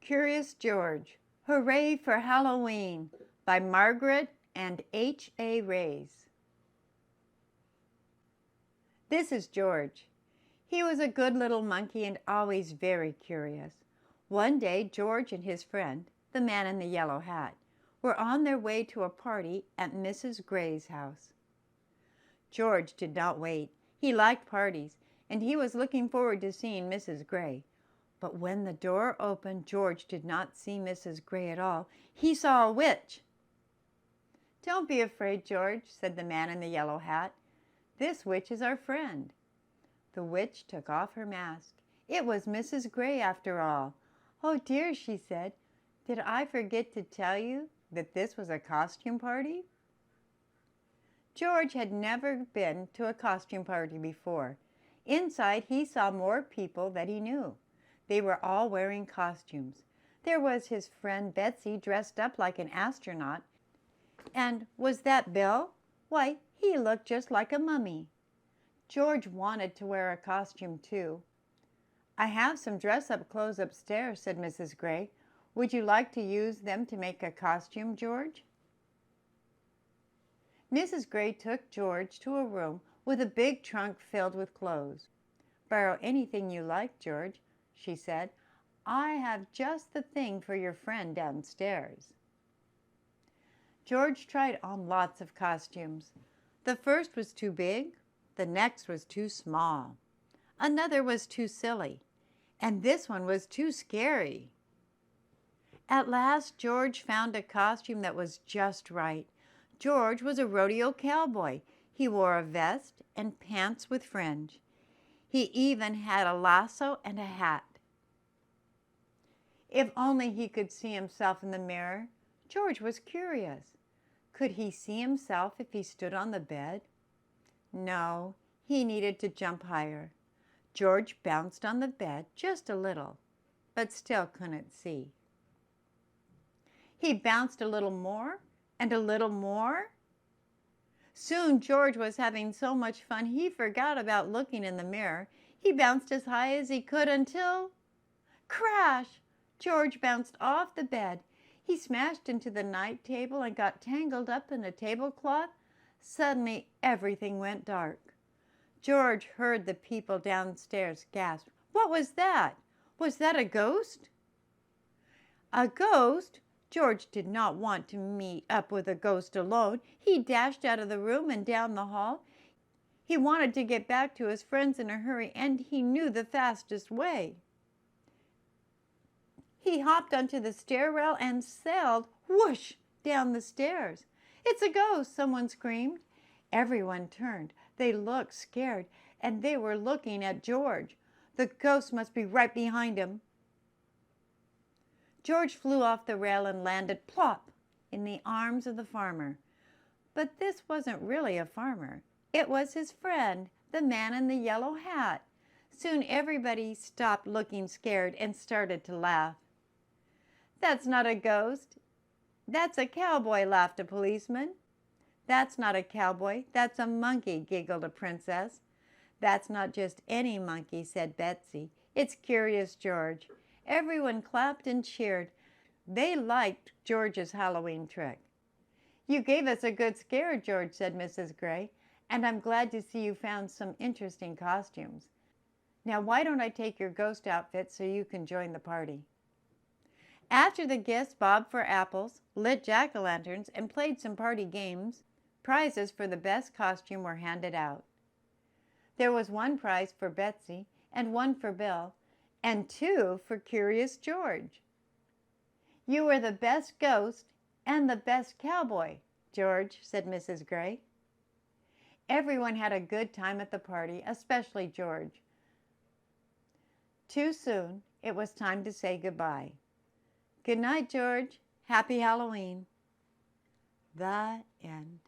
Curious George, Hooray for Halloween by Margret and H.A. Rays. This is George. He was a good little monkey and always very curious. One day, George and his friend, the man in the yellow hat, were on their way to a party at Mrs. Gray's house. George did not wait. He liked parties, and he was looking forward to seeing Mrs. Gray. But when the door opened, George did not see Mrs. Gray at all. He saw a witch. "Don't be afraid, George," said the man in the yellow hat. "This witch is our friend." The witch took off her mask. It was Mrs. Gray after all. "Oh dear," she said, "did I forget to tell you that this was a costume party?" George had never been to a costume party before. Inside, he saw more people that he knew. They were all wearing costumes. There was his friend Betsy dressed up like an astronaut. And was that Bill? Why, he looked just like a mummy. George wanted to wear a costume too. "I have some dress-up clothes upstairs," said Mrs. Gray. "Would you like to use them to make a costume, George?" Mrs. Gray took George to a room with a big trunk filled with clothes. "Borrow anything you like, George," she said. "I have just the thing for your friend downstairs." George tried on lots of costumes. The first was too big, the next was too small, another was too silly, and this one was too scary. At last, George found a costume that was just right. George was a rodeo cowboy. He wore a vest and pants with fringe. He even had a lasso and a hat. If only he could see himself in the mirror. George was curious. Could he see himself if he stood on the bed? No, he needed to jump higher. George bounced on the bed just a little, but still couldn't see. He bounced a little more and a little more. Soon George was having so much fun he forgot about looking in the mirror. He bounced as high as he could until, crash! George bounced off the bed. He smashed into the night table and got tangled up in a tablecloth. Suddenly everything went dark. George heard the people downstairs gasp. What was that? Was that a ghost? A ghost? George did not want to meet up with a ghost alone. He dashed out of the room and down the hall. He wanted to get back to his friends in a hurry, and he knew the fastest way. He hopped onto the stair rail and sailed, whoosh, down the stairs. "It's a ghost!" someone screamed. Everyone turned. They looked scared, and they were looking at George. The ghost must be right behind him. George flew off the rail and landed plop in the arms of the farmer. But this wasn't really a farmer. It was his friend, the man in the yellow hat. Soon everybody stopped looking scared and started to laugh. "That's not a ghost. That's a cowboy," laughed a policeman. "That's not a cowboy. That's a monkey," giggled a princess. "That's not just any monkey," said Betsy. "It's Curious George." Everyone clapped and cheered. They liked George's Halloween trick. "You gave us a good scare, George," said Mrs. Gray, "and I'm glad to see you found some interesting costumes. Now why don't I take your ghost outfit so you can join the party?" After the guests bobbed for apples, lit jack-o'-lanterns, and played some party games, prizes for the best costume were handed out. There was one prize for Betsy, and one for Bill, and two for Curious George. "You were the best ghost and the best cowboy, George," said Mrs. Gray. Everyone had a good time at the party, especially George. Too soon, it was time to say goodbye. "Good night, George. Happy Halloween." The end.